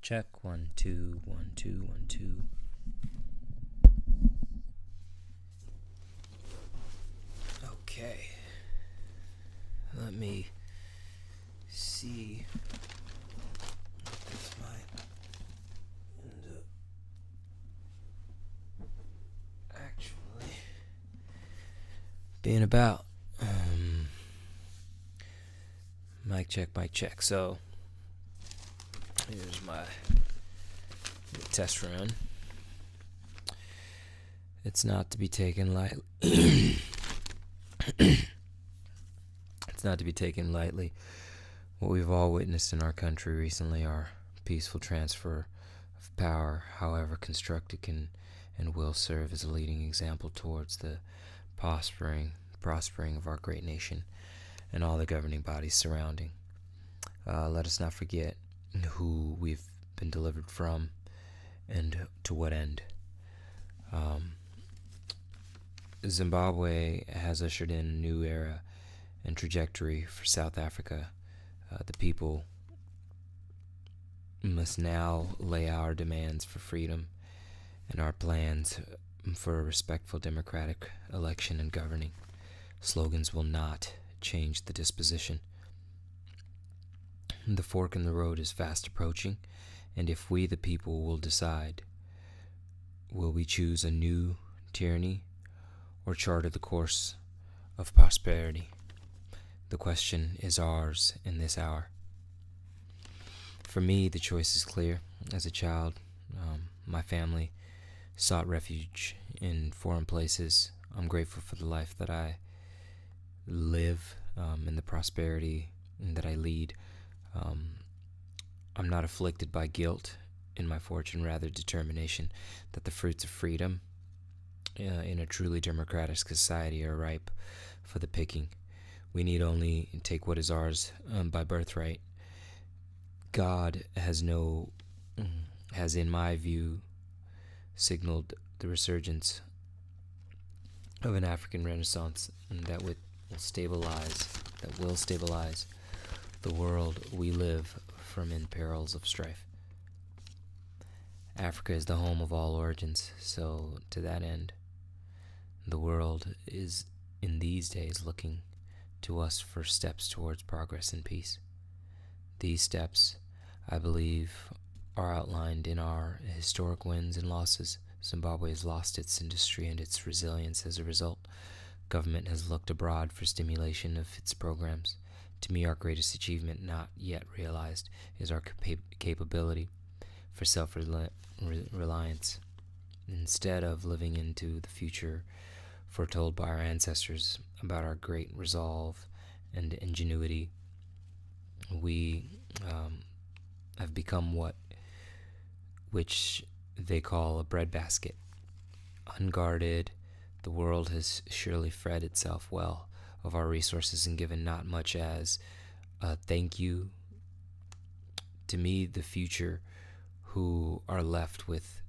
Check 1 2 1 2 1 2. Okay. Let me see what this might end up actually being about. Mic check. So here's my test run. It's not to be taken lightly. It's not to be taken lightly. What we've all witnessed in our country recently are peaceful transfer of power, however constructed, can and will serve as a leading example towards the prospering of our great nation and all the governing bodies surrounding. Let us not forget who we've been delivered from and to what end. Zimbabwe has ushered in a new era and trajectory for South Africa. The people must now lay our demands for freedom and our plans for a respectful democratic election and governing. Slogans will not change the disposition. The fork in the road is fast approaching, and if we, the people, will decide, will we choose a new tyranny or charter the course of prosperity? The question is ours in this hour. For me, the choice is clear. As a child, my family sought refuge in foreign places. I'm grateful for the life that I live and the prosperity that I lead. I'm not afflicted by guilt in my fortune, rather determination that the fruits of freedom in a truly democratic society are ripe for the picking. We need only take what is ours by birthright. God has in my view, signaled the resurgence of an African Renaissance that will stabilize the world we live from in perils of strife. Africa is the home of all origins, so to that end, the world is in these days looking to us for steps towards progress and peace. These steps, I believe, are outlined in our historic wins and losses. Zimbabwe has lost its industry and its resilience as a result. Government has looked abroad for stimulation of its programs. To me, our greatest achievement, not yet realized, is our capability for self-reliance. Instead of living into the future foretold by our ancestors about our great resolve and ingenuity, we have become which they call a breadbasket. Unguarded, the world has surely fed itself well of our resources and given not much as a thank you. To me, the future, who are left with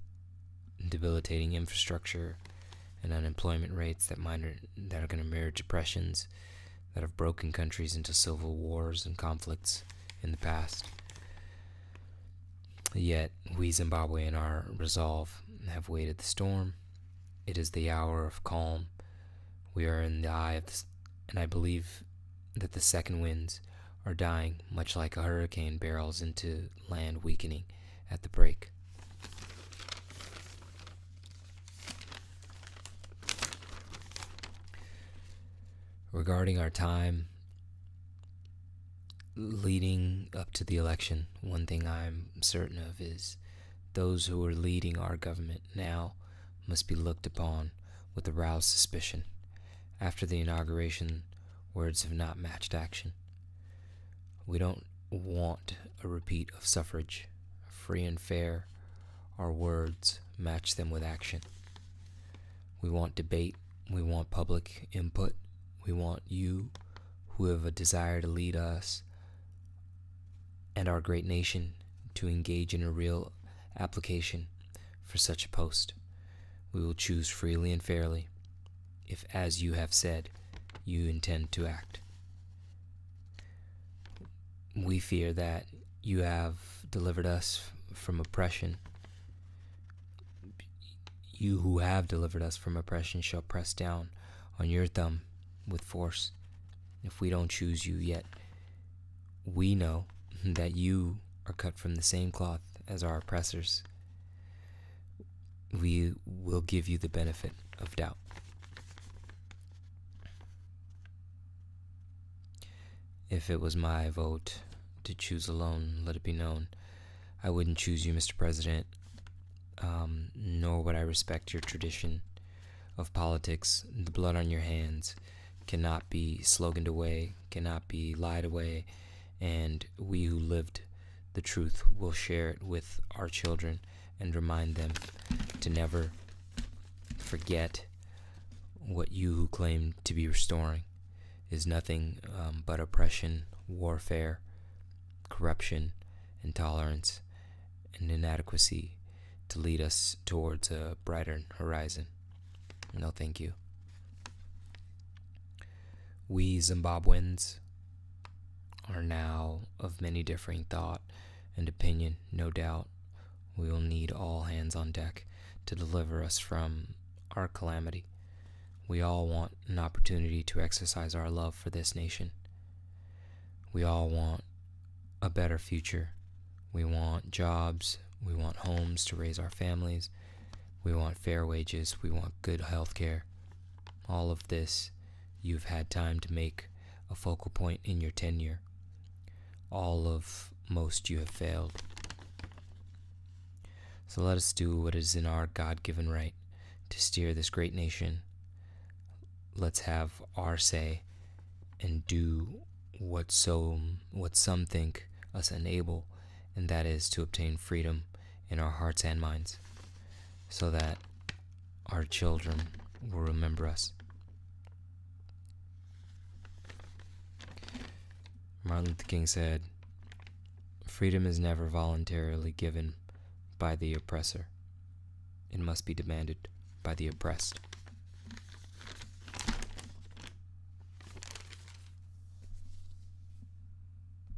debilitating infrastructure and unemployment rates that are going to mirror depressions that have broken countries into civil wars and conflicts in the past. Yet we Zimbabwe in our resolve have weathered the storm. It is the hour of calm. We are in the eye of and I believe that the second winds are dying, much like a hurricane barrels into land, weakening at the break. Regarding our time leading up to the election, one thing I'm certain of is those who are leading our government now must be looked upon with aroused suspicion. After the inauguration, words have not matched action. We don't want a repeat of suffrage. Free and fair, our words match them with action. We want debate. We want public input. We want you, who have a desire to lead us and our great nation, to engage in a real application for such a post. We will choose freely and fairly, if, as you have said, you intend to act. We fear that you have delivered us from oppression, you who have delivered us from oppression shall press down on your thumb with force. If we don't choose you yet, we know that you are cut from the same cloth as our oppressors. We will give you the benefit of doubt. If it was my vote to choose alone, let it be known, I wouldn't choose you, Mr. President, nor would I respect your tradition of politics. The blood on your hands cannot be sloganed away, cannot be lied away, and we who lived the truth will share it with our children and remind them to never forget what you who claim to be restoring is nothing but oppression, warfare, corruption, intolerance, and inadequacy to lead us towards a brighter horizon. No, thank you. We Zimbabweans are now of many differing thought and opinion, no doubt. We will need all hands on deck to deliver us from our calamity. We all want an opportunity to exercise our love for this nation. We all want a better future. We want jobs. We want homes to raise our families. We want fair wages. We want good health care. All of this you've had time to make a focal point in your tenure. All of most you have failed. So let us do what is in our God-given right to steer this great nation. Let's have our say and do what some think us unable, and that is to obtain freedom in our hearts and minds, so that our children will remember us. Martin Luther King said, "Freedom is never voluntarily given by the oppressor. It must be demanded by the oppressed."